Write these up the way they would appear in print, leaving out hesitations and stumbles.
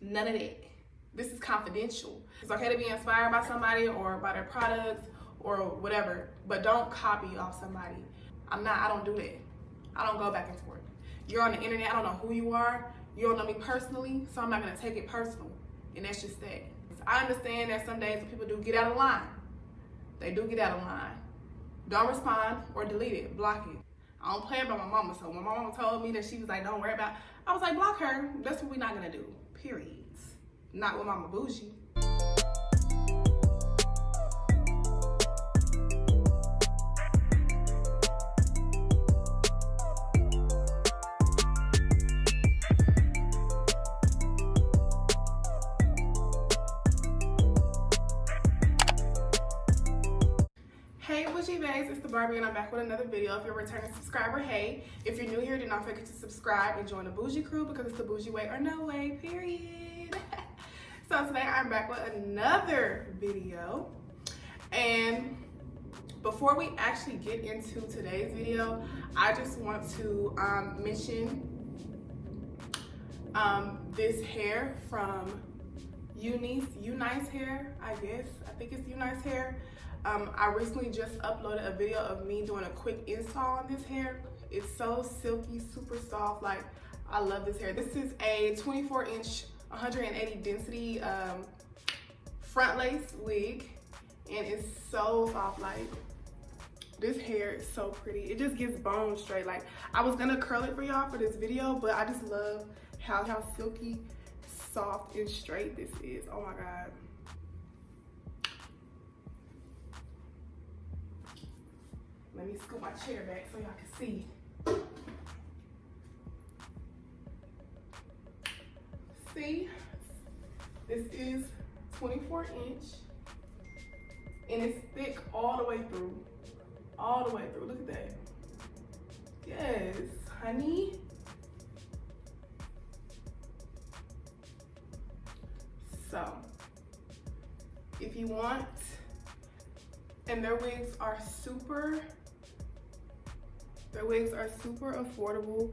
None of that. This is confidential. It's okay to be inspired by somebody or by their products or whatever, but don't copy off somebody. I don't do that. I don't go back and forth. You're on the internet, I don't know who you are. You don't know me personally, so I'm not gonna take it personal. And that's just that. I understand that some days people do get out of line. They do get out of line. Don't respond or delete it, block it. I don't play about my mama, so when my mama told me that she was like, don't worry about it, I was like, block her. That's what we're not gonna do, period. Not with Mama Bougie. Hey Bougie Baes, it's the Barbie and I'm back with another video. If you're a returning subscriber, hey. If you're new here, do not forget to subscribe and join the Bougie crew because it's the Bougie way or no way, period. So today I'm back with another video. And before we actually get into today's video, I just want to mention this hair from UNice hair, I guess. I think it's UNice hair. I recently just uploaded a video of me doing a quick install on this hair. It's so silky, super soft. Like, I love this hair. This is a 24-inch, 180 density front lace wig, and it's so soft. Like, this hair is so pretty. It just gets bone straight. Like, I was gonna curl it for y'all for this video, but I just love how silky, soft, and straight this is. Oh my God. Let me scoot my chair back so y'all can see. See, this is 24 inch and it's thick all the way through. All the way through, look at that. Yes, honey. So, if you want, and their wigs are super affordable.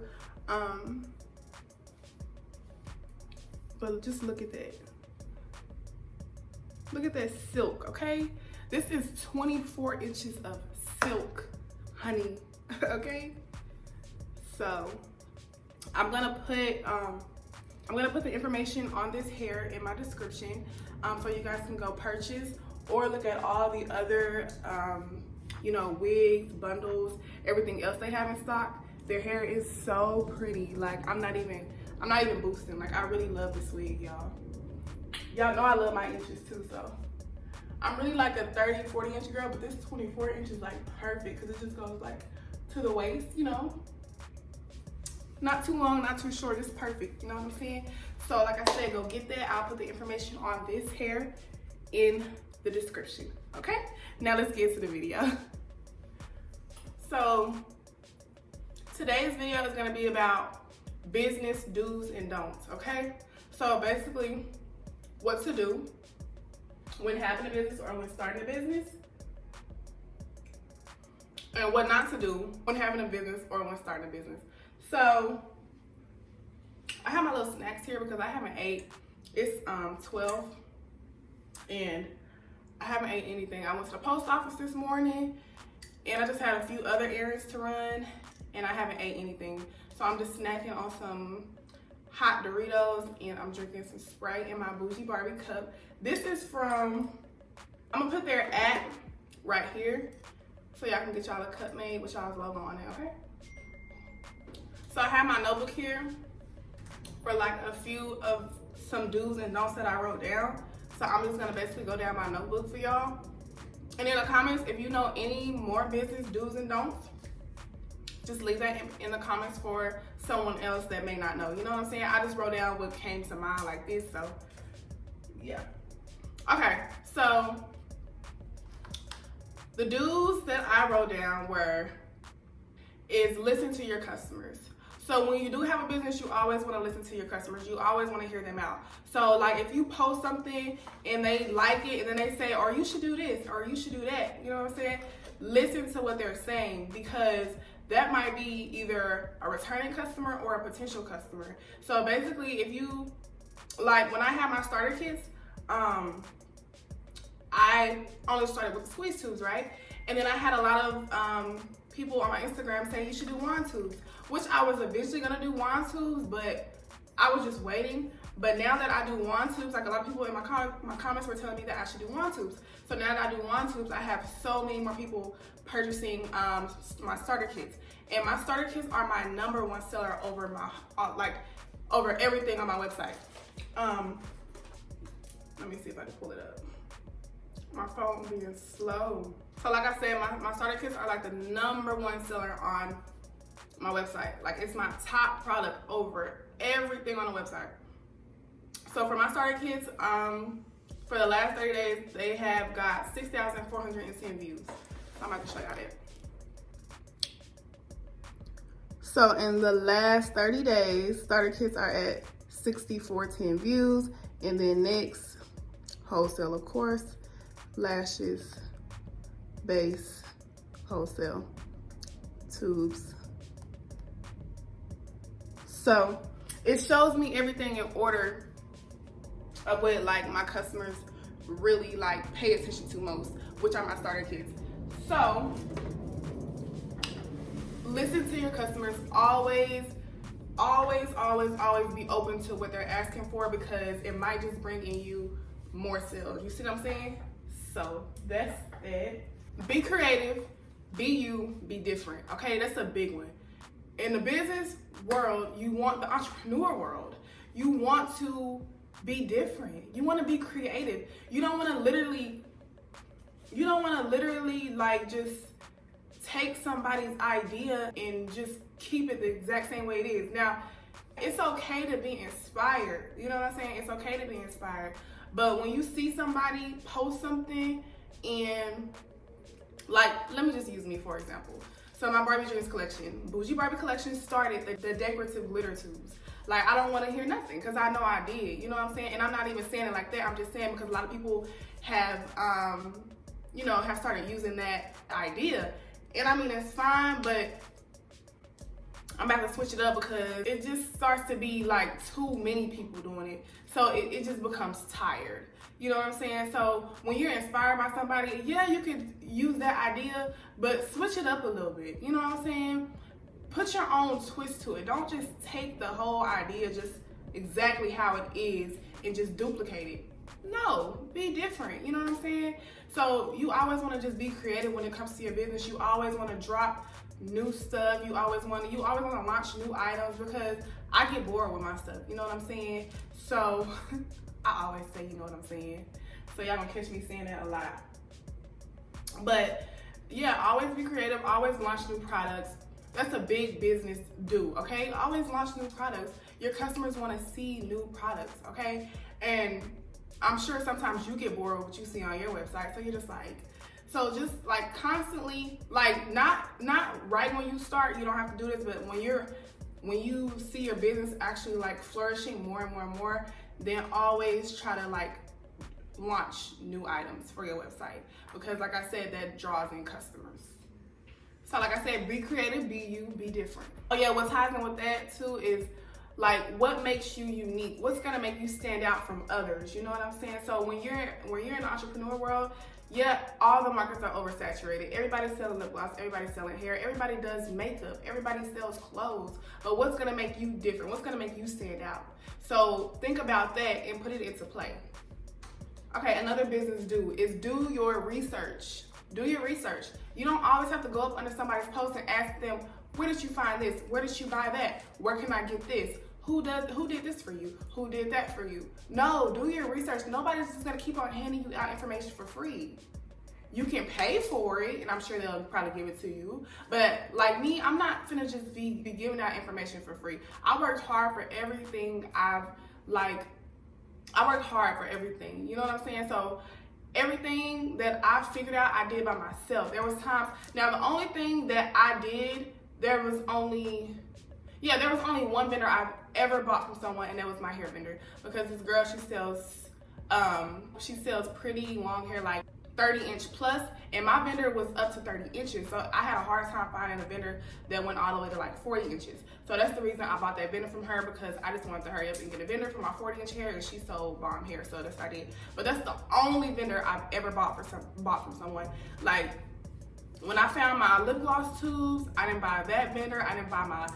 But just look at that. Look at that silk, okay? This is 24 inches of silk, honey, okay? So I'm gonna put the information on this hair in my description so you guys can go purchase or look at all the other you know, wigs, bundles, everything else they have in stock. Their hair is so pretty. Like, I'm not even boosting. Like, I really love this wig, y'all. Y'all know I love my inches too, so. I'm really like a 30, 40 inch girl, but this 24 inch is like perfect because it just goes like to the waist, you know? Not too long, not too short, it's perfect, you know what I'm saying? So like I said, go get that. I'll put the information on this hair in the description, okay? Now let's get to the video. So today's video is gonna be about business do's and don'ts, okay? So basically what to do when having a business or when starting a business, and what not to do when having a business or when starting a business. So I have my little snacks here because I haven't ate. It's 12 and I haven't ate anything. I went to the post office this morning and I just had a few other errands to run and I haven't ate anything. So I'm just snacking on some hot Doritos and I'm drinking some Sprite in my Bougie Barbie cup. This is from, I'm gonna put their ad right here so y'all can get y'all a cup made with y'all's logo on it, okay? So I have my notebook here for like a few of some do's and don'ts that I wrote down. So I'm just gonna basically go down my notebook for y'all. And in the comments, if you know any more business do's and don'ts, just leave that in the comments for someone else that may not know. You know what I'm saying? I just wrote down what came to mind like this, so yeah. Okay, so the do's that I wrote down is listen to your customers. So when you do have a business, you always want to listen to your customers. You always want to hear them out. So like if you post something and they like it and then they say, or you should do this, or you should do that, you know what I'm saying? Listen to what they're saying because that might be either a returning customer or a potential customer. So basically if you like when I had my starter kits, I only started with the squeeze tubes, right? And then I had a lot of people on my Instagram saying you should do wand tubes, which I was eventually gonna do wand tubes, but I was just waiting. But now that I do wand tubes, like a lot of people in my comments were telling me that I should do wand tubes. So now that I do wand tubes, I have so many more people purchasing my starter kits. And my starter kits are my #1 seller over my over everything on my website. Let me see if I can pull it up. My phone being slow. So like I said, my starter kits are like the #1 seller on my website. Like it's my top product over everything on the website. So for my starter kits, for the last 30 days, they have got 6,410 views. I'm about to show y'all that. So in the last 30 days, starter kits are at 6,410 views. And then next, wholesale, of course, lashes, base, wholesale, tubes. So it shows me everything in order of what like my customers really like pay attention to most, which are my starter kits. So listen to your customers. Always be open to what they're asking for, because it might just bring in you more sales. You see what I'm saying? So that's it. Be creative, be you, be different. Okay, that's a big one. In the business world, you want the entrepreneur world. You want to be different. You want to be creative. You don't want to literally like just take somebody's idea and just keep it the exact same way it is. Now, it's okay to be inspired. You know what I'm saying? It's okay to be inspired. But when you see somebody post something and like, let me just use me for example. So my Barbie Dreams collection, Bougie Barbie collection started the decorative glitter tubes. Like, I don't want to hear nothing because I know I did. You know what I'm saying? And I'm not even saying it like that. I'm just saying because a lot of people have, have started using that idea. And I mean, it's fine, but I'm about to switch it up because it just starts to be like too many people doing it. So it just becomes tired. You know what I'm saying? So when you're inspired by somebody, yeah, you could use that idea, but switch it up a little bit. You know what I'm saying? Put your own twist to it. Don't just take the whole idea just exactly how it is and just duplicate it. No, be different. You know what I'm saying? So you always want to just be creative when it comes to your business. You always want to drop new stuff. You always want to launch new items, because I get bored with my stuff. You know what I'm saying? So I always say, you know what I'm saying? So y'all gonna catch me saying that a lot. But yeah, always be creative. Always launch new products. That's a big business do, okay? Always launch new products. Your customers want to see new products, okay? And I'm sure sometimes you get bored with what you see on your website, so you're just like, so just like constantly, like not right when you start, you don't have to do this, but when you see your business actually like flourishing more and more and more, then always try to like launch new items for your website, because like I said, that draws in customers. So like I said, be creative, be you, be different. Oh yeah, what ties in with that too is like what makes you unique? What's gonna make you stand out from others? You know what I'm saying? So when you're in the entrepreneur world, yeah, all the markets are oversaturated. Everybody's selling lip gloss, everybody's selling hair, everybody does makeup, everybody sells clothes. But what's gonna make you different? What's gonna make you stand out? So think about that and put it into play. Okay, another business do is do your research. Do your research. You don't always have to go up under somebody's post and ask them, where did you find this? Where did you buy that? Where can I get this? Who did this for you? Who did that for you? No, do your research. Nobody's just gonna keep on handing you out information for free. You can pay for it, and I'm sure they'll probably give it to you. But like me, I'm not finna just be giving out information for free. I worked hard for everything I worked hard for everything. You know what I'm saying? So everything that I figured out, I did by myself. There was times, now the only thing that I did, there was only one vendor I've ever bought from someone, and that was my hair vendor, because this girl, she sells pretty long hair, like 30-inch plus, and my vendor was up to 30 inches. So I had a hard time finding a vendor that went all the way to like 40 inches. So that's the reason I bought that vendor from her, because I just wanted to hurry up and get a vendor for my 40-inch hair, and she sold bomb hair, so that's what I did. But that's the only vendor I've ever bought from someone. Like, when I found my lip gloss tubes, I didn't buy that vendor. I didn't buy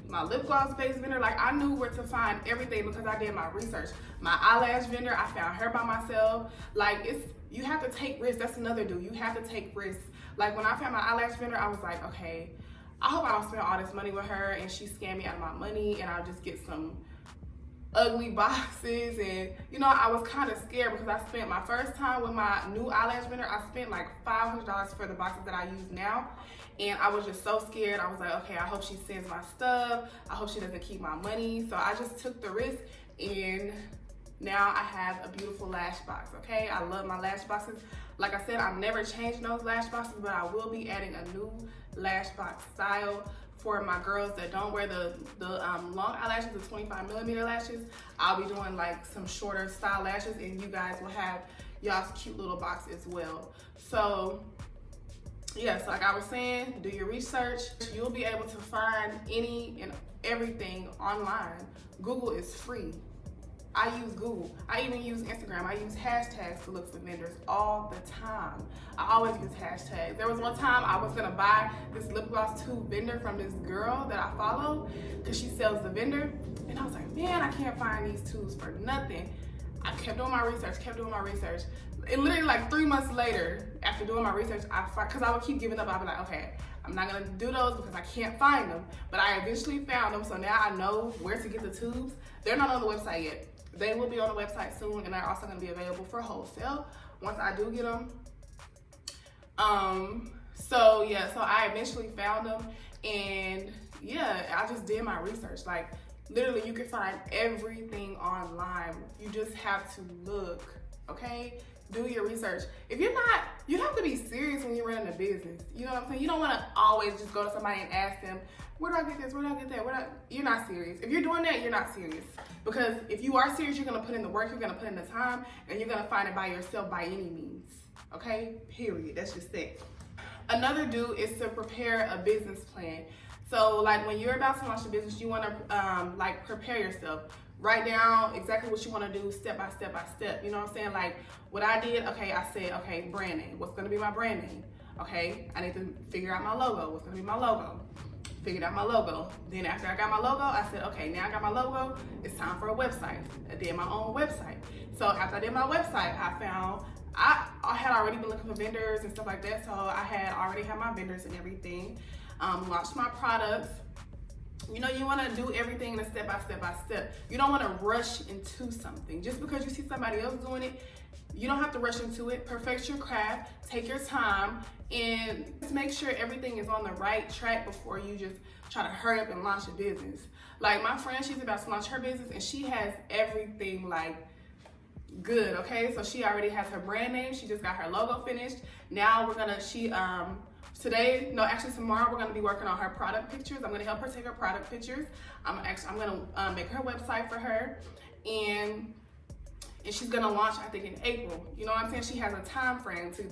my lip gloss base vendor. Like, I knew where to find everything because I did my research. My eyelash vendor, I found her by myself. Like, you have to take risks. That's another do. You have to take risks. Like, when I found my eyelash vendor, I was like, okay, I hope I don't spend all this money with her and she scam me out of my money and I'll just get some ugly boxes. And you know, I was kind of scared because I spent my first time with my new eyelash vendor, I spent like $500 for the boxes that I use now, and I was just so scared. I was like, okay, I hope she sends my stuff, I hope she doesn't keep my money. So I just took the risk, and now I have a beautiful lash box. Okay, I love my lash boxes. Like I said, I'm never changing those lash boxes, but I will be adding a new lash box style for my girls that don't wear the long eyelashes, the 25mm lashes. I'll be doing like some shorter style lashes, and you guys will have y'all's cute little box as well. So yes, like I was saying, do your research. You'll be able to find any and everything online. Google is free. I use Google. I even use Instagram. I use hashtags to look for vendors all the time. I always use hashtags. There was one time I was gonna buy this lip gloss tube vendor from this girl that I follow because she sells the vendor. And I was like, man, I can't find these tubes for nothing. I kept doing my research, And literally like 3 months later, after doing my research, because I would keep giving up, I'd be like, okay, I'm not gonna do those because I can't find them. But I eventually found them, so now I know where to get the tubes. They're not on the website yet. They will be on the website soon, and they're also gonna be available for wholesale once I do get them. So yeah, so I eventually found them, and yeah, I just did my research. Like, literally, you can find everything online. You just have to look, okay? Do your research. If you're not, you have to be serious when you're running a business. You know what I'm saying? You don't want to always just go to somebody and ask them, where do I get this? Where do I get that? You're not serious. If you're doing that, you're not serious. Because if you are serious, you're going to put in the work, you're going to put in the time, and you're going to find it by yourself by any means. Okay? Period. That's just it. Another do is to prepare a business plan. So like when you're about to launch a business, you want to like prepare yourself. Write down exactly what you want to do step by step by step. You know what I'm saying? Like what I did, okay, I said, okay, brand name. What's going to be my brand name? Okay, I need to figure out my logo. What's going to be my logo? Figured out my logo. Then after I got my logo, I said, okay, now I got my logo, it's time for a website. I did my own website. So after I did my website, I found, I had already been looking for vendors and stuff like that. So I had already had my vendors and everything. Launched my products. You know, you want to do everything in a step by step by step. You don't want to rush into something. Just because you see somebody else doing it, you don't have to rush into it. Perfect your craft, take your time, and just make sure everything is on the right track before you just try to hurry up and launch a business. Like my friend, she's about to launch her business and she has everything like good, okay? So she already has her brand name. She just got her logo finished. Now we're gonna, tomorrow we're gonna be working on her product pictures. I'm gonna help her take her product pictures. I'm gonna make her website for her, and she's gonna launch, I think, in April. You know what I'm saying? She has a time frame to,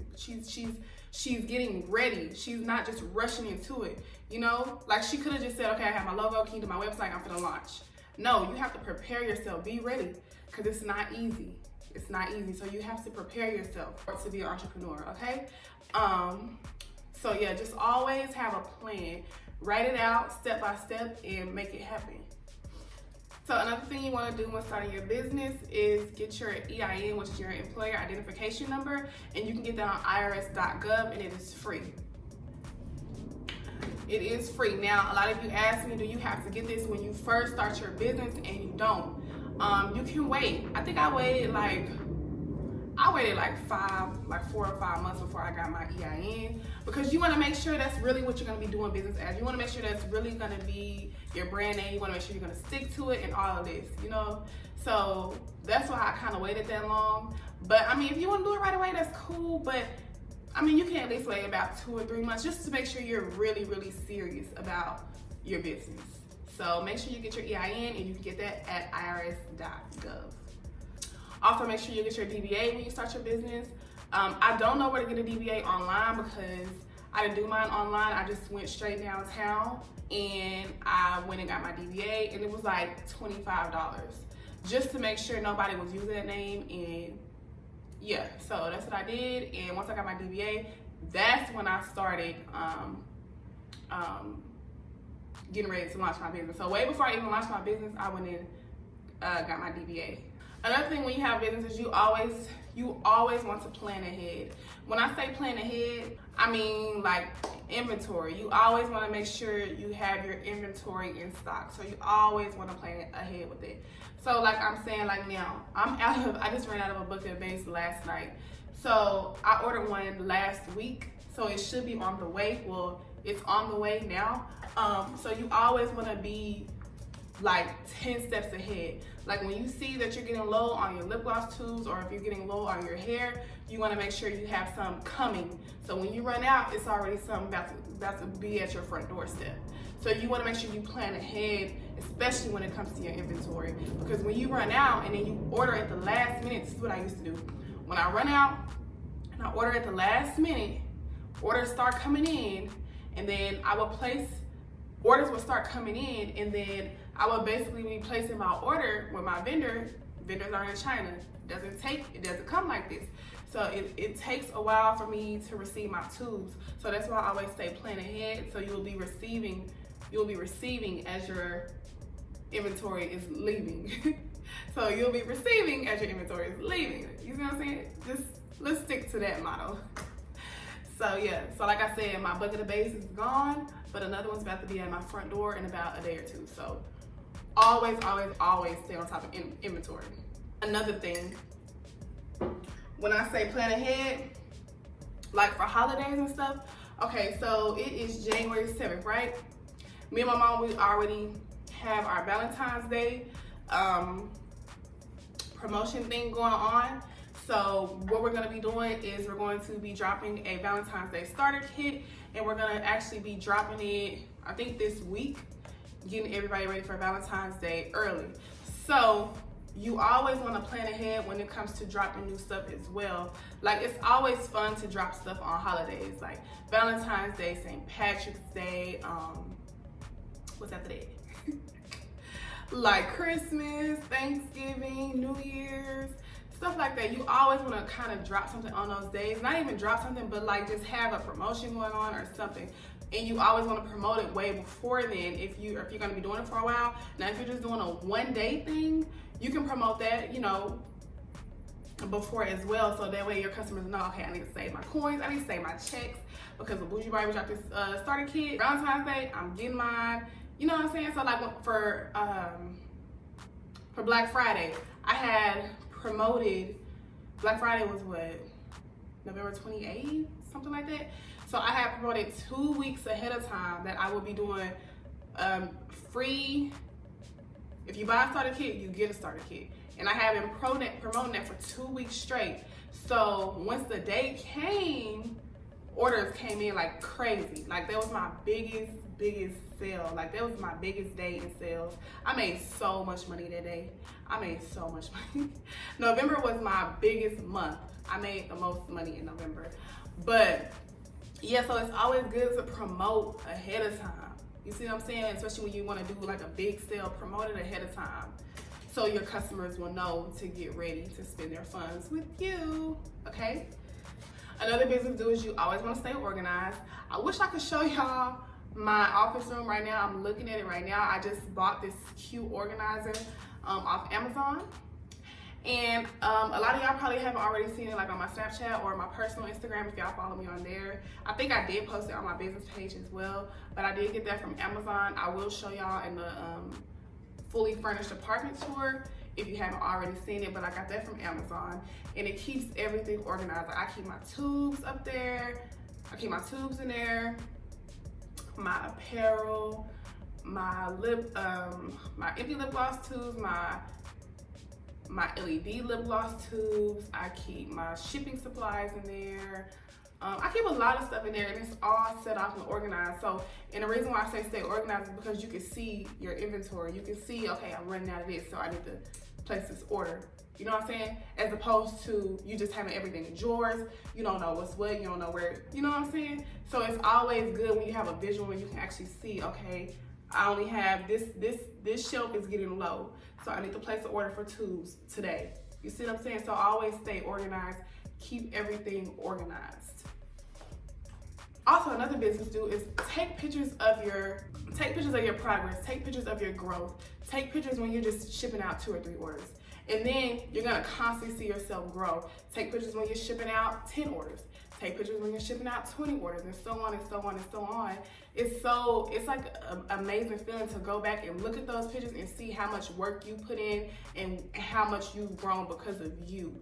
she's getting ready. She's not just rushing into it. You know, like she could have just said, okay, I have my logo, can you do my website, I'm gonna launch. No, you have to prepare yourself, be ready, because it's not easy. It's not easy, so you have to prepare yourself to be an entrepreneur, okay? So yeah, just always have a plan. Write it out step by step and make it happen. So another thing you want to do when starting your business is get your EIN, which is your employer identification number, and you can get that on irs.gov, and it is free. It is free. Now, a lot of you ask me, do you have to get this when you first start your business? And you don't. You can wait. I think I waited like 4 or 5 months before I got my EIN, because you want to make sure that's really what you're going to be doing business as. You want to make sure that's really going to be your brand name. You want to make sure you're going to stick to it and all of this, you know? So that's why I kind of waited that long. But I mean, if you want to do it right away, that's cool. But I mean, you can at least wait about 2 or 3 months just to make sure you're really, really serious about your business. So make sure you get your EIN, and you can get that at irs.gov. Also, make sure you get your DBA when you start your business. I don't know where to get a DBA online because I didn't do mine online. I just went straight downtown and I went and got my DBA, and it was like $25 just to make sure nobody was using that name. And yeah, so that's what I did. And once I got my DBA, that's when I started getting ready to launch my business. So way before I even launched my business, I went in got my DBA. Another thing when you have business is you always want to plan ahead. When I say plan ahead, I mean like inventory. You always want to make sure you have your inventory in stock. So you always want to plan ahead with it. So like I'm saying, like now, I just ran out of a bucket base last night. So I ordered one last week, so it should be on the way. Well, it's on the way now. So you always want to be like 10 steps ahead. Like when you see that you're getting low on your lip gloss tubes, or if you're getting low on your hair, you want to make sure you have some coming. So when you run out, it's already something about to be at your front doorstep. So you want to make sure you plan ahead, especially when it comes to your inventory. Because when you run out and then you order at the last minute, this is what I used to do. When I run out and I order at the last minute, orders start coming in, and then I would place, orders would start coming in, and then I would basically be placing my order with my vendor. Vendors are in China. It doesn't come like this. So it takes a while for me to receive my tubes. So that's why I always say plan ahead. So you'll be receiving as your inventory is leaving. So you'll be receiving as your inventory is leaving. You see what I'm saying? Just let's stick to that motto. So yeah, so like I said, my bucket of base is gone, but another one's about to be at my front door in about a day or two. So always stay on top of inventory. Another thing, when I say plan ahead, like for holidays and stuff, okay, so it is January 7th, right? Me and my mom, we already have our Valentine's Day promotion thing going on. So what we're gonna be doing is we're going to be dropping a Valentine's Day starter kit, and we're gonna actually be dropping it, I think this week, getting everybody ready for Valentine's Day early. So you always wanna plan ahead when it comes to dropping new stuff as well. Like it's always fun to drop stuff on holidays, like Valentine's Day, St. Patrick's Day, what's after that? Like Christmas, Thanksgiving, New Year's, stuff like that. You always want to kind of drop something on those days. Not even drop something, but like just have a promotion going on or something. And you always want to promote it way before then if you're going to be doing it for a while. Now, if you're just doing a one-day thing, you can promote that, you know, before as well. So that way your customers know, okay, I need to save my coins, I need to save my checks, because the Bougie Barbie dropped this starter kit. Valentine's Day, I'm getting mine. You know what I'm saying? So like for Black Friday, I had promoted, Black Friday was what, November 28th, something like that. So I had promoted 2 weeks ahead of time that I would be doing free, if you buy a starter kit, you get a starter kit. And I have been promoting that for 2 weeks straight. So once the day came, orders came in like crazy. Like that was my biggest sale. Like that was my biggest day in sales. I made so much money that day. I made so much money. November was my biggest month. I made the most money in November. But yeah, so it's always good to promote ahead of time. You see what I'm saying? Especially when you want to do like a big sale, promote it ahead of time, so your customers will know to get ready to spend their funds with you, okay? Another business do is you always want to stay organized. I wish I could show y'all my office room right now. I'm looking at it right now. I just bought this cute organizer off Amazon. And a lot of y'all probably haven't already seen it like on my Snapchat or my personal Instagram if y'all follow me on there. I think I did post it on my business page as well, but I did get that from Amazon. I will show y'all in the fully furnished apartment tour if you haven't already seen it, but I got that from Amazon, and it keeps everything organized. Like I keep my tubes up there, I keep my tubes in there, my apparel, my my empty lip gloss tubes, my LED lip gloss tubes. I keep my shipping supplies in there. I keep a lot of stuff in there, and it's all set off and organized. So, and the reason why I say stay organized is because you can see your inventory. You can see, okay, I'm running out of this, so I need to place this order. You know what I'm saying? As opposed to you just having everything in drawers. You don't know what's what. You don't know where. You know what I'm saying? So it's always good when you have a visual and you can actually see, okay, I only have this shelf is getting low. So I need to place an order for tubes today. You see what I'm saying? So always stay organized. Keep everything organized. Also, another business do is take pictures of your progress, take pictures of your growth, take pictures when you're just shipping out 2 or 3 orders. And then you're gonna constantly see yourself grow. Take pictures when you're shipping out 10 orders. Take pictures when you're shipping out 20 orders, and so on and so on and so on. It's like an amazing feeling to go back and look at those pictures and see how much work you put in and how much you've grown because of you.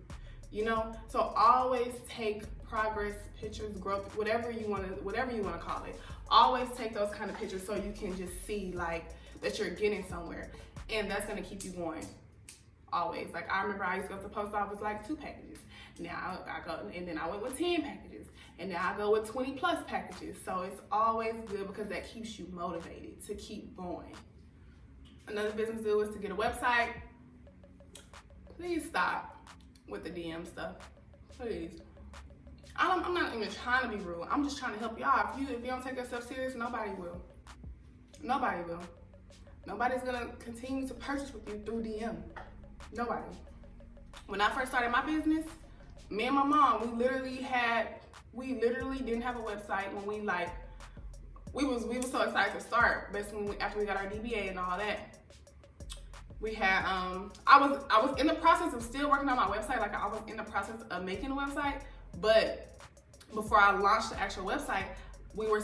You know, so always take progress pictures, growth, whatever you want to call it. Always take those kind of pictures so you can just see like that you're getting somewhere, and that's gonna keep you going. Always. Like I remember I used to go to the post office like 2 packages. Now I go, and then I went with 10 packages, and now I go with 20 plus packages. So it's always good because that keeps you motivated to keep going. Another business deal is to get a website. Please stop with the DM stuff, please. I'm not even trying to be rude. I'm just trying to help y'all. If you don't take yourself serious, nobody will. Nobody will. Nobody's gonna continue to purchase with you through DM. Nobody. When I first started my business, me and my mom, we literally didn't have a website when we was so excited to start. Basically, after we got our DBA and all that. We had, I was in the process of still working on my website. Like I was in the process of making a website, but before I launched the actual website, we were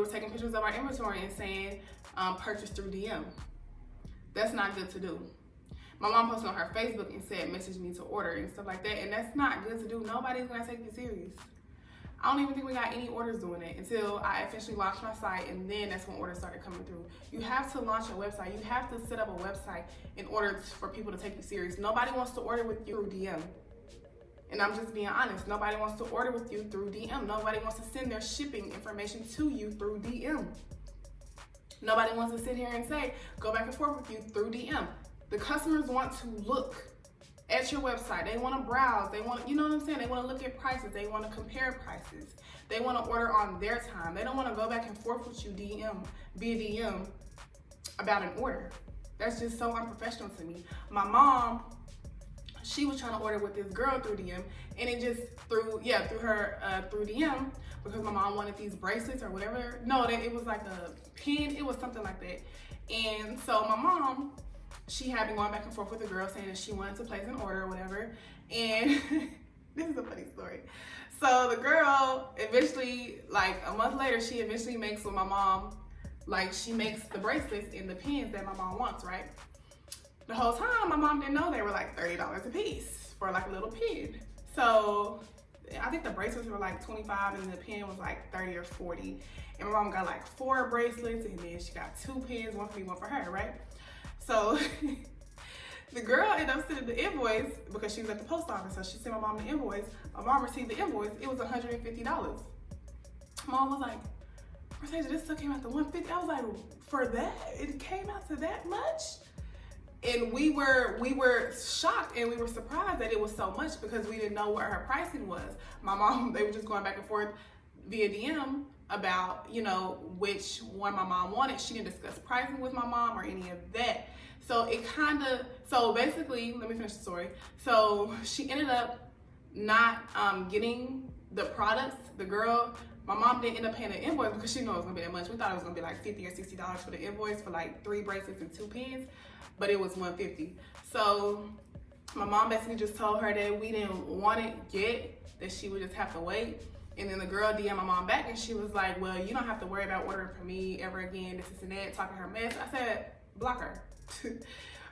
taking pictures of our inventory and saying, purchase through DM. That's not good to do. My mom posted on her Facebook and said, message me to order and stuff like that. And that's not good to do. Nobody's gonna take you serious. I don't even think we got any orders doing it until I officially launched my site, and then that's when orders started coming through. You have to launch a website. You have to set up a website in order for people to take you serious. Nobody wants to order with you through DM. And I'm just being honest. Nobody wants to order with you through DM. Nobody wants to send their shipping information to you through DM. Nobody wants to sit here and say, go back and forth with you through DM. The customers want to look at your website. They want to browse. They want, you know what I'm saying? They want to look at prices. They want to compare prices. They want to order on their time. They don't want to go back and forth with you via DM about an order. That's just so unprofessional to me. My mom, she was trying to order with this girl through DM, and it just through DM, because my mom wanted these bracelets or whatever. No, it was like a pin. It was something like that. And so my mom, she had been going back and forth with the girl saying that she wanted to place an order or whatever. And this is a funny story. So the girl eventually, like a month later, she eventually makes with my mom, like she makes the bracelets and the pins that my mom wants, right? The whole time, my mom didn't know they were like $30 a piece for like a little pin. So I think the bracelets were like $25 and the pin was like $30 or $40. And my mom got like 4 bracelets, and then she got 2 pins, one for me, one for her, right? So the girl ended up sending the invoice because she was at the post office. So she sent my mom the invoice. My mom received the invoice. It was $150. Mom was like, Mercedes, this still came out to $150. I was like, for that? It came out to that much? And we were shocked and we were surprised that it was so much because we didn't know what her pricing was. My mom, they were just going back and forth via DM about, you know, which one my mom wanted. She didn't discuss pricing with my mom or any of that. So so basically, let me finish the story. So she ended up not getting the products. The girl, my mom didn't end up paying the invoice because she knew it was gonna be that much. We thought it was gonna be like $50 or $60 for the invoice for like 3 bracelets and 2 pins, but it was $150. So my mom basically just told her that we didn't want it yet, that she would just have to wait. And then the girl DM'd my mom back and she was like, well, you don't have to worry about ordering from me ever again, this and that, talking her mess. I said, block her.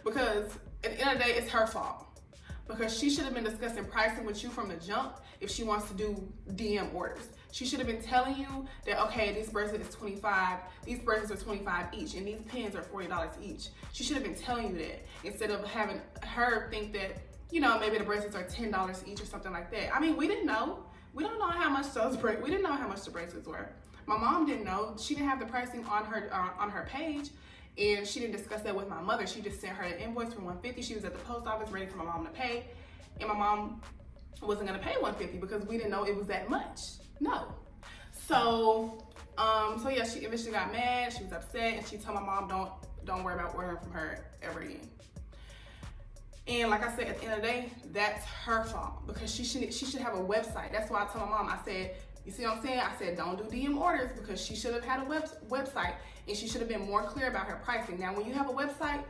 Because at the end of the day, it's her fault. Because she should have been discussing pricing with you from the jump if she wants to do DM orders. She should have been telling you that, okay, this bracelet is $25, these bracelets are $25 each, and these pins are $40 each. She should have been telling you that instead of having her think that, you know, maybe the bracelets are $10 each or something like that. I mean, we didn't know. We don't know how much we didn't know how much the bracelets were. My mom didn't know. She didn't have the pricing on her page. And she didn't discuss that with my mother. She just sent her an invoice for $150. She was at the post office ready for my mom to pay. And my mom wasn't gonna pay $150 because we didn't know it was that much. No. So yeah, she eventually got mad. She was upset, and she told my mom, don't worry about ordering from her ever again. And like I said, at the end of the day, that's her fault, because she should have a website. That's why I told my mom, I said, you see what I'm saying? I said, don't do DM orders, because she should have had a website, and she should have been more clear about her pricing. Now, when you have a website,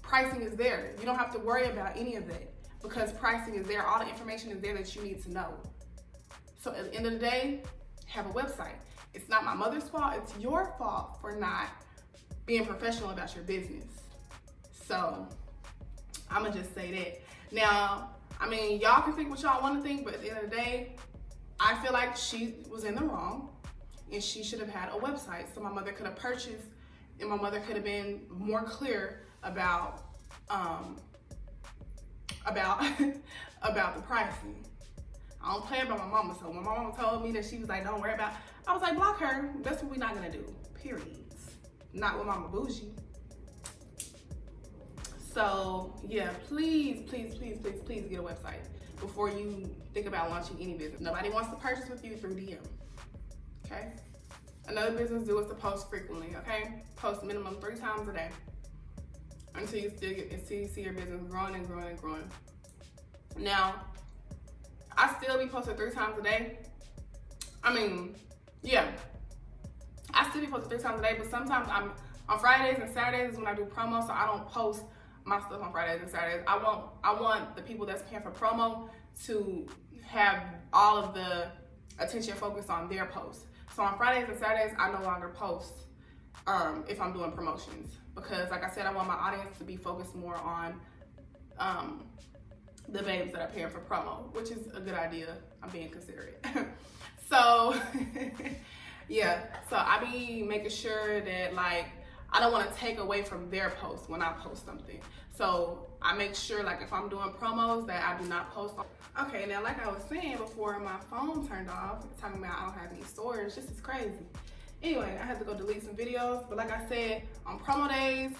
pricing is there. You don't have to worry about any of that, because pricing is there. All the information is there that you need to know. So at the end of the day, have a website. It's not my mother's fault. It's your fault for not being professional about your business. So I'm gonna just say that. Now, I mean, y'all can think what y'all want to think, but at the end of the day, I feel like she was in the wrong, and she should have had a website so my mother could have purchased, and my mother could have been more clear about about the pricing. I don't play about my mama, so when my mama told me that, she was like, don't worry about, I was like, block her. That's what we're not gonna do, period. Not with Mama Bougie. So yeah, please get a website before you think about launching any business. Nobody wants to purchase with you through DM, okay? Another business do is to post frequently, okay? Post minimum 3 times a day until you see your business growing and growing and growing. Now, I still be posting 3 times a day. I mean, yeah, I still be posting 3 times a day, but sometimes I'm on Fridays and Saturdays is when I do promo, so I don't post my stuff on Fridays and Saturdays. I want the people that's paying for promo to have all of the attention focused on their posts. So on Fridays and Saturdays, I no longer post if I'm doing promotions, because like I said, I want my audience to be focused more on the babes that are paying for promo, which is a good idea. I'm being considerate. So yeah, so I be making sure that, like, I don't want to take away from their post when I post something. So I make sure, like, if I'm doing promos, that I do not post. Okay, now like I was saying before my phone turned off, talking about I don't have any storage, this is crazy. Anyway, I had to go delete some videos, but like I said, on promo days,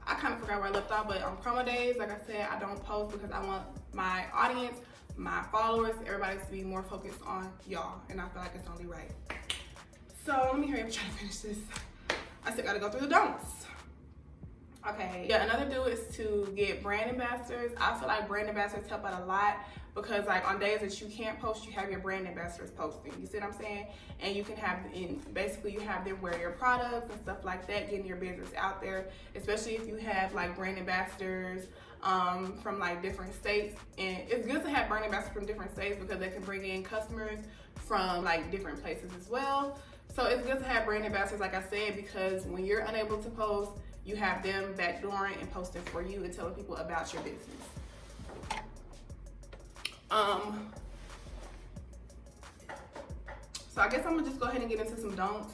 I kind of forgot where I left off, but on promo days, like I said, I don't post because I want my audience, my followers, everybody to be more focused on y'all, and I feel like it's only right. So let me hurry up and try to finish this. I still gotta go through the don'ts. Okay, yeah, another do is to get brand ambassadors. I feel like brand ambassadors help out a lot, because like on days that you can't post, you have your brand ambassadors posting. You see what I'm saying? And you can have, basically you have them wear your products and stuff like that, getting your business out there, especially if you have like brand ambassadors from like different states. And it's good to have brand ambassadors from different states because they can bring in customers from like different places as well. So it's good to have brand ambassadors, like I said, because when you're unable to post, you have them backdooring and posting for you and telling people about your business. So I guess I'm gonna just go ahead and get into some don'ts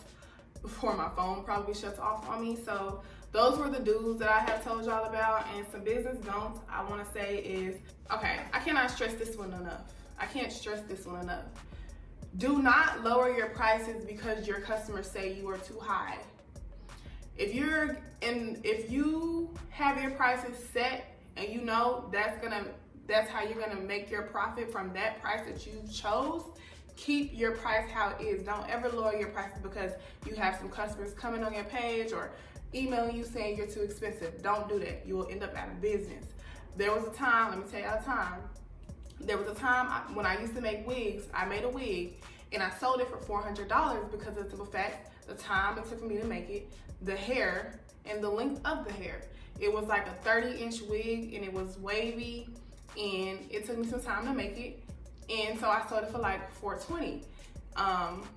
before my phone probably shuts off on me. So those were the do's that I have told y'all about, and some business don'ts I wanna say is, okay, I cannot stress this one enough. I can't stress this one enough. Do not lower your prices because your customers say you are too high. If you have your prices set and you know that's how you're gonna make your profit from that price that you chose, keep your price how it is. Don't ever lower your prices because you have some customers coming on your page or emailing you saying you're too expensive. Don't do that. You will end up out of business. There was a time, let me tell you a time. There was a time when I used to make wigs. I made a wig and I sold it for $400 because of the simple fact, the time it took for me to make it, the hair, and the length of the hair. It was like a 30-inch wig and it was wavy, and it took me some time to make it. And so I sold it for like $420.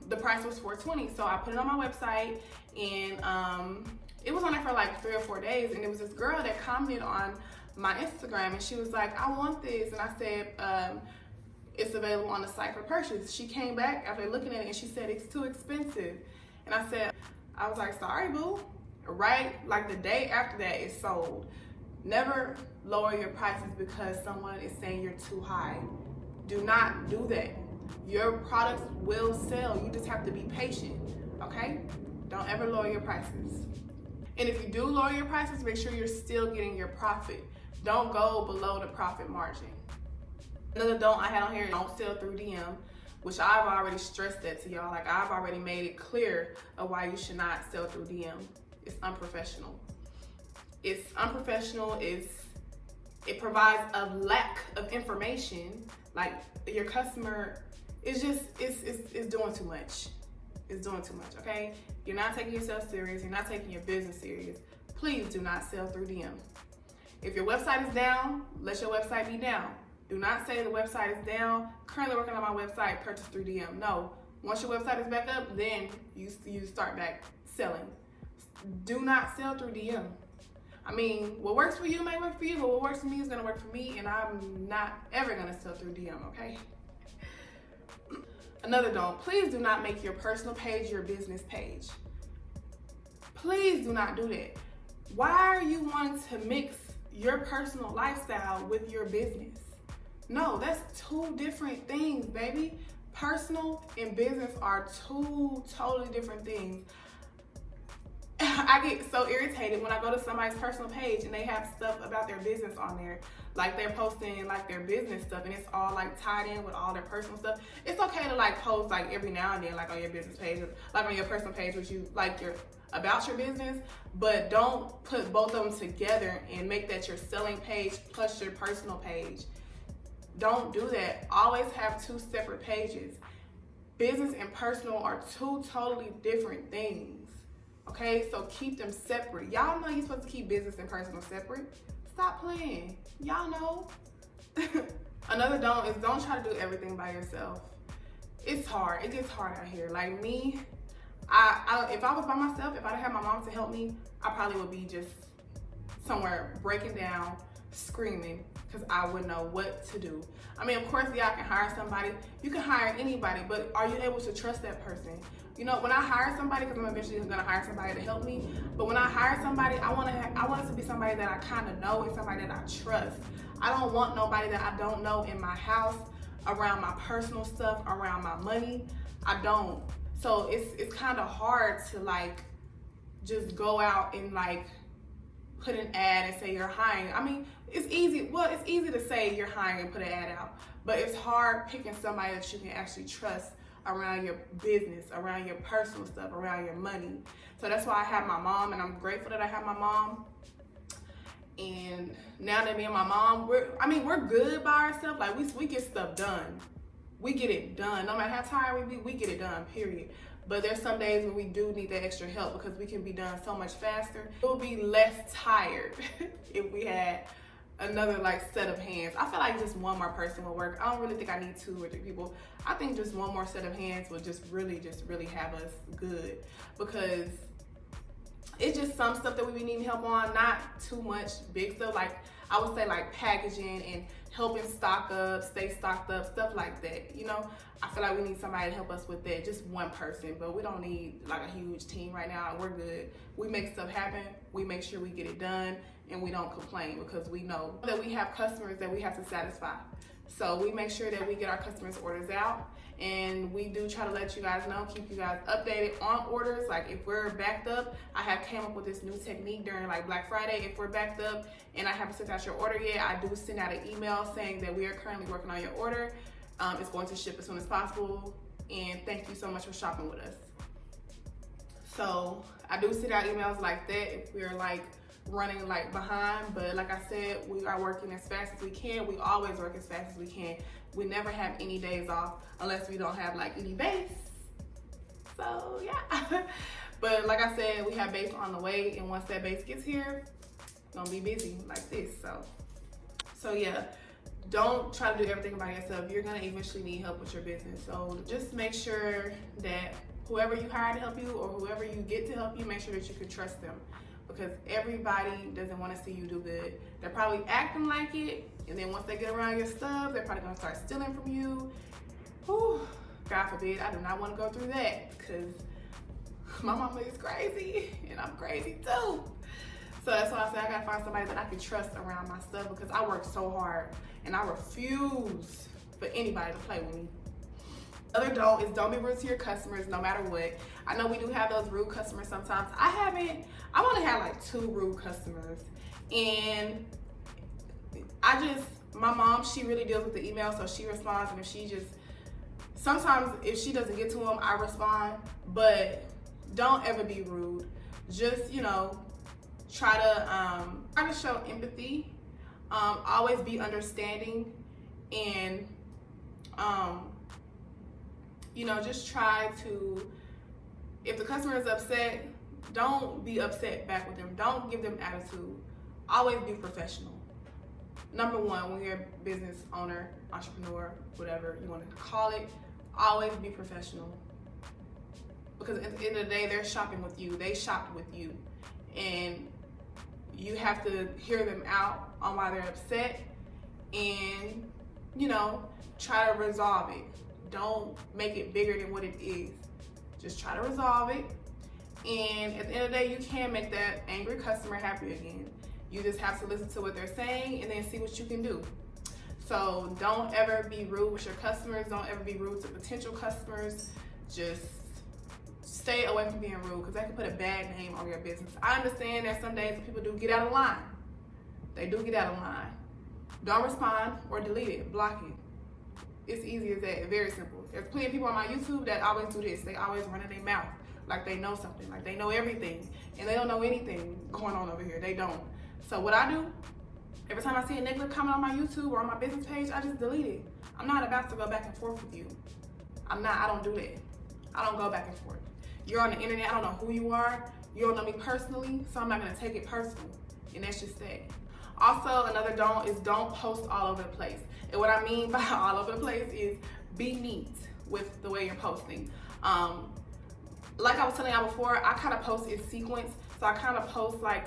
The price was $420. So I put it on my website, and it was on there for like 3 or 4 days. And it was this girl that commented on my Instagram, and she was like, I want this. And I said, it's available on the site for purchase. She came back after looking at it and she said, it's too expensive. And I was like, sorry, boo. Right? Like the day after that, it sold. Never lower your prices because someone is saying you're too high. Do not do that. Your products will sell. You just have to be patient, okay? Don't ever lower your prices. And if you do lower your prices, make sure you're still getting your profit. Don't go below the profit margin. Another don't I had on here, don't sell through DM, which I've already stressed that to y'all. Like, I've already made it clear of why you should not sell through DM. It's unprofessional. It's unprofessional. It provides a lack of information. Like, your customer is just, it's doing too much. It's doing too much, okay? You're not taking yourself serious. You're not taking your business serious. Please do not sell through DM. If your website is down, let your website be down. Do not say the website is down. Currently working on my website, purchase through DM. No, once your website is back up, then you start back selling. Do not sell through DM. I mean, what works for you may work for you, but what works for me is gonna work for me, and I'm not ever gonna sell through DM, okay? Another don't, please do not make your personal page your business page. Please do not do that. Why are you wanting to mix your personal lifestyle with your business? No, that's two different things, baby. Personal and business are two totally different things. I get so irritated when I go to somebody's personal page and they have stuff about their business on there. Like, they're posting like their business stuff and it's all like tied in with all their personal stuff. It's okay to like post like every now and then, like on your business page, like on your personal page, which you like about your business, but don't put both of them together and make that your selling page plus your personal page. Don't do that. Always have two separate pages. Business and personal are two totally different things. Okay, so keep them separate. Y'all know you're supposed to keep business and personal separate. Stop playing. Y'all know. Another don't is don't try to do everything by yourself. It's hard. It gets hard out here. Like me, if I was by myself, if I didn't have my mom to help me, I probably would be just somewhere breaking down, screaming, because I wouldn't know what to do. I mean, of course, y'all can hire somebody. You can hire anybody, but are you able to trust that person? You know, when I hire somebody, because I'm eventually going to hire somebody to help me, but when I hire somebody, I want it to be somebody that I kind of know and somebody that I trust. I don't want nobody that I don't know in my house, around my personal stuff, around my money. I don't. So it's kind of hard to like just go out and like put an ad and say you're hiring. I mean, it's easy. Well, it's easy to say you're hiring and put an ad out, but it's hard picking somebody that you can actually trust around your business, around your personal stuff, around your money. So that's why I have my mom, and I'm grateful that I have my mom. And now that me and my mom, we're good by ourselves. Like we get stuff done. We get it done. No matter how tired we get it done, period. But there's some days where we do need that extra help because we can be done so much faster. We'll be less tired if we had another like set of hands. I feel like just one more person will work. I don't really think I need 2 or 3 people. I think just one more set of hands will just really have us good, because it's just some stuff that we be needing help on, not too much big stuff. Like I would say like packaging and helping stock up, stay stocked up, stuff like that. You know, I feel like we need somebody to help us with that, just one person, but we don't need like a huge team right now, and we're good. We make stuff happen, we make sure we get it done, and we don't complain because we know that we have customers that we have to satisfy. So we make sure that we get our customers' orders out, and we do try to let you guys know, keep you guys updated on orders. Like if we're backed up, I have came up with this new technique during like Black Friday. If we're backed up and I haven't sent out your order yet, I do send out an email saying that we are currently working on your order. It's going to ship as soon as possible, and thank you so much for shopping with us. So I do send out emails like that if we're like running like behind, but like I said, we are working as fast as we can. We always work as fast as we can. We never have any days off unless we don't have like any base. So yeah. But like I said, we have base on the way, and once that base gets here, it's gonna be busy like this. So yeah, don't try to do everything by yourself. You're gonna eventually need help with your business. So just make sure that whoever you hire to help you or whoever you get to help you, make sure that you can trust them. Because everybody doesn't want to see you do good. They're probably acting like it, and then once they get around your stuff, they're probably going to start stealing from you. Whew, God forbid, I do not want to go through that, because my mama is crazy, and I'm crazy too. So that's why I say I got to find somebody that I can trust around my stuff, because I work so hard, and I refuse for anybody to play with me. Other don't is don't be rude to your customers no matter what. I know we do have those rude customers sometimes. I've only had like 2 rude customers. And my mom, she really deals with the email, so she responds. And sometimes if she doesn't get to them, I respond. But don't ever be rude. Just, try to show empathy. Always be understanding, and just try to, if the customer is upset, don't be upset back with them. Don't give them attitude. Always be professional. Number one, when you're a business owner, entrepreneur, whatever you want to call it, always be professional. Because at the end of the day, they're shopping with you. They shopped with you. And you have to hear them out on why they're upset and, try to resolve it. Don't make it bigger than what it is. Just try to resolve it. And at the end of the day, you can make that angry customer happy again. You just have to listen to what they're saying and then see what you can do. So don't ever be rude with your customers. Don't ever be rude to potential customers. Just stay away from being rude, because that can put a bad name on your business. I understand that some days people do get out of line. They do get out of line. Don't respond or delete it. Block it. It's easy as that. Very simple. There's plenty of people on my YouTube that always do this. They always run in their mouth like they know something, like they know everything, and they don't know anything going on over here. They don't. So what I do, every time I see a negative comment on my YouTube or on my business page, I just delete it. I'm not about to go back and forth with you. I don't do that. I don't go back and forth. You're on the internet. I don't know who you are. You don't know me personally, so I'm not going to take it personal. And that's just that. Also, another don't is don't post all over the place. And what I mean by all over the place is be neat with the way you're posting. Like I was telling y'all before, I kind of post in sequence. So I kind of post like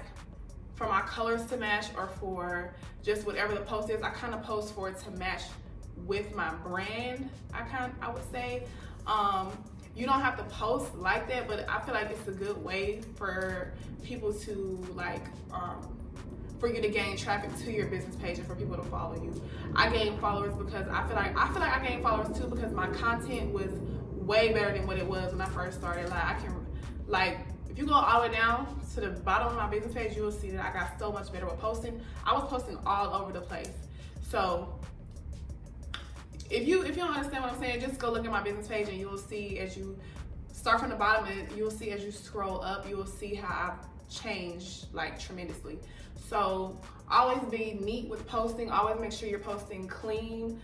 for my colors to match, or for just whatever the post is. I kind of post for it to match with my brand, I would say. You don't have to post like that, but I feel like it's a good way for people to for you to gain traffic to your business page and for people to follow you. I gain followers because I feel like I gained followers too because my content was way better than what it was when I first started. If you go all the way down to the bottom of my business page, you will see that I got so much better with posting. I was posting all over the place. So if you don't understand what I'm saying, just go look at my business page and you will see, as you start from the bottom, and you will see as you scroll up, you will see how I've changed tremendously. So always be neat with posting. Always make sure you're posting clean,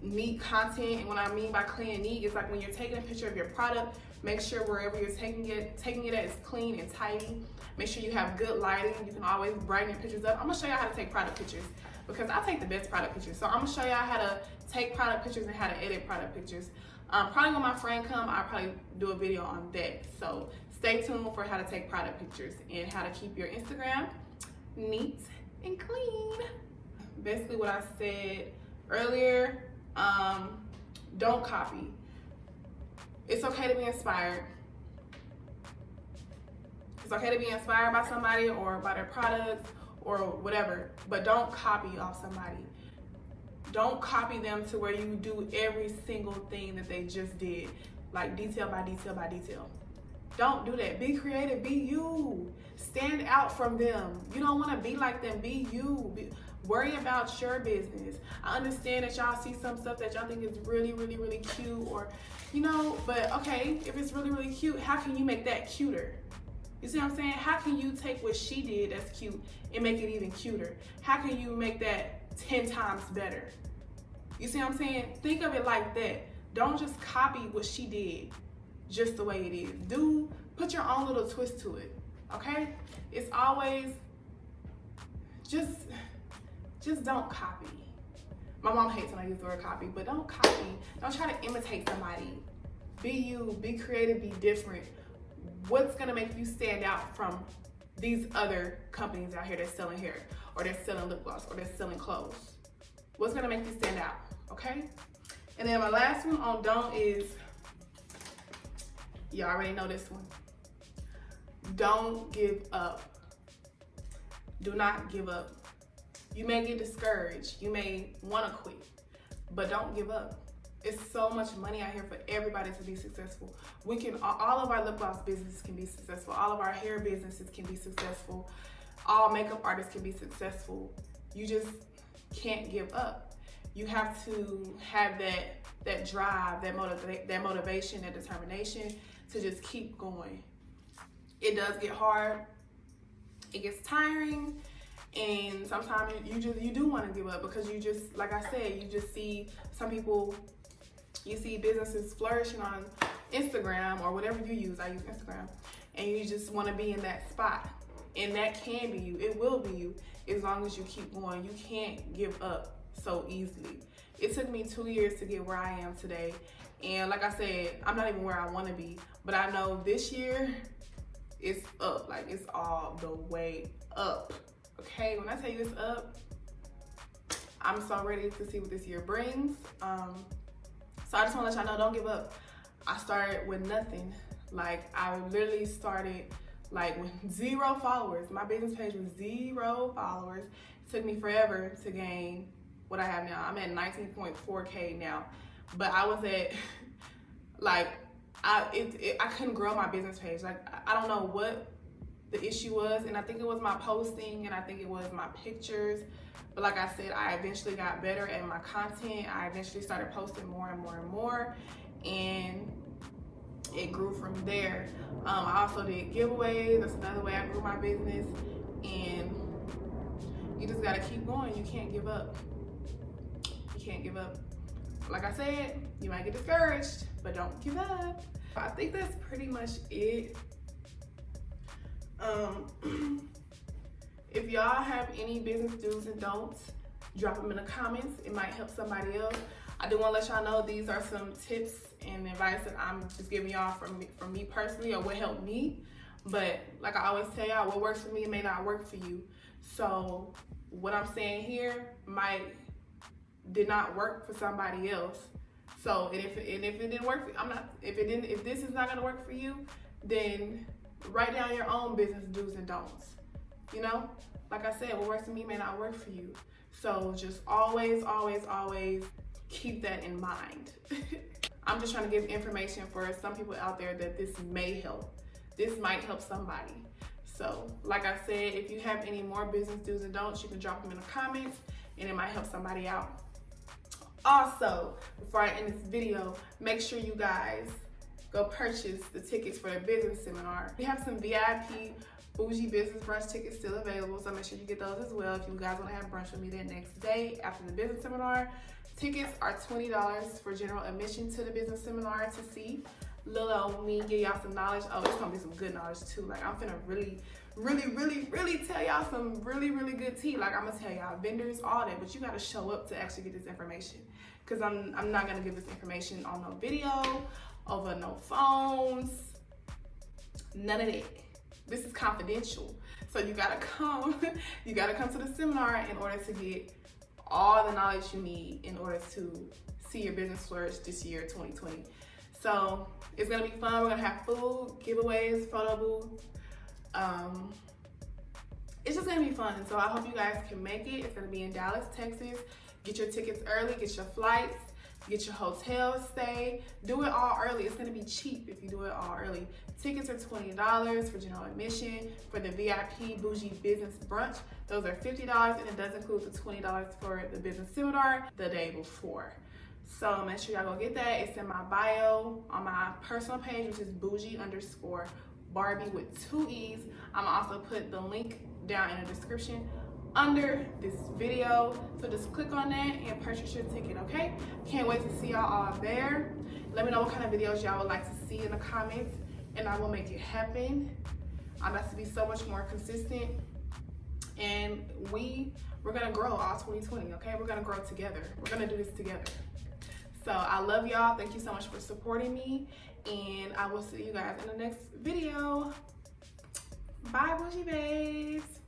neat content. And what I mean by clean and neat is like when you're taking a picture of your product, make sure wherever you're taking it at is clean and tidy. Make sure you have good lighting. You can always brighten your pictures up. I'm gonna show y'all how to take product pictures because I take the best product pictures. So I'm gonna show y'all how to take product pictures and how to edit product pictures. Probably when my friend come, I'll probably do a video on that. So stay tuned for how to take product pictures and how to keep your Instagram neat and clean. Basically what I said earlier, don't copy. It's okay to be inspired. It's okay to be inspired by somebody or by their products or whatever, but don't copy off somebody. Don't copy them to where you do every single thing that they just did, like detail by detail by detail. Don't do that. Be creative. Be you. Stand out from them. You don't want to be like them. Be you. Worry about your business. I understand that y'all see some stuff that y'all think is really, really, really cute, or, but okay, if it's really, really cute, how can you make that cuter? You see what I'm saying? How can you take what she did that's cute and make it even cuter? How can you make that 10 times better? You see what I'm saying? Think of it like that. Don't just copy what she did just the way it is. Put your own little twist to it, okay? It's always, just don't copy. My mom hates when I use the word copy, but don't copy. Don't try to imitate somebody. Be you, be creative, be different. What's gonna make you stand out from these other companies out here that's selling hair, or that's selling lip gloss, or that's selling clothes? What's gonna make you stand out, okay? And then my last one on don't is, you already know this one. Don't give up. Do not give up. You may get discouraged. You may want to quit, but don't give up. It's so much money out here for everybody to be successful. We can, all of our lip gloss businesses can be successful. All of our hair businesses can be successful. All makeup artists can be successful. You just can't give up. You have to have that drive, that motivation, that determination to just keep going. It does get hard. It gets tiring. And sometimes you do want to give up because you just, like I said, you just see some people, you see businesses flourishing on Instagram or whatever you use. I use Instagram. And you just want to be in that spot. And that can be you. It will be you as long as you keep going. You can't give up so easily. It took me 2 years to get where I am today. And like I said, I'm not even where I want to be. But I know this year, it's up. Like, it's all the way up. Okay, when I tell you it's up, I'm so ready to see what this year brings. So I just want to let y'all know, don't give up. I started with nothing. Like, I literally started like with 0 followers. My business page was 0 followers. It took me forever to gain what I have now. I'm at 19.4K now, but I was at like, I couldn't grow my business page. Like, I don't know what the issue was, and I think it was my posting, and I think it was my pictures. But like I said, I eventually got better at my content. I eventually started posting more and more and more, and it grew from there. I also did giveaways. That's another way I grew my business. And you just gotta keep going. You can't give up. You can't give up. Like I said, you might get discouraged, but don't give up. I think that's pretty much it. If y'all have any business do's and don'ts, drop them in the comments. It might help somebody else. I do want to let y'all know these are some tips and advice that I'm just giving y'all from me personally, or what helped me. But like I always tell y'all, what works for me may not work for you. So what I'm saying here did not work for somebody else. So if it didn't work, if this is not gonna work for you, then write down your own business do's and don'ts. You know, like I said, what works for me may not work for you. So just always, always, always keep that in mind. I'm just trying to give information for some people out there that this may help. This might help somebody. So like I said, if you have any more business do's and don'ts, you can drop them in the comments and it might help somebody out. Also, before I end this video, make sure you guys go purchase the tickets for the business seminar. We have some VIP bougie business brunch tickets still available, so make sure you get those as well if you guys want to have brunch with me the next day after the business seminar. Tickets are $20 for general admission to the business seminar to see little old me give y'all some knowledge. Oh, it's gonna be some good knowledge too. Like, I'm finna really tell y'all some really good tea. Like, I'm gonna tell y'all vendors, all that, but you gotta show up to actually get this information. Cause I'm not gonna give this information on no video, over no phones, none of that. This is confidential. So you gotta come, you gotta come to the seminar in order to get all the knowledge you need in order to see your business flourish this year, 2020. So it's gonna be fun. We're gonna have food, giveaways, photo booth. It's just gonna be fun. So I hope you guys can make it. It's gonna be in Dallas, Texas. Get your tickets early, get your flights, get your hotel stay. Do it all early. It's gonna be cheap if you do it all early. Tickets are $20 for general admission. For the VIP bougie business brunch, those are $50, and it does include the $20 for the business seminar the day before. So make sure y'all go get that. It's in my bio on my personal page, which is bougie_Barbie with 2 E's. I'm gonna also put the link down in the description under this video. So just click on that and purchase your ticket, okay? Can't wait to see y'all all there. Let me know what kind of videos y'all would like to see in the comments, and I will make it happen. I'm about to be so much more consistent, and we're gonna grow all 2020, okay? We're gonna grow together. We're gonna do this together. So I love y'all. Thank you so much for supporting me, and I will see you guys in the next video. Bye, bougie babes.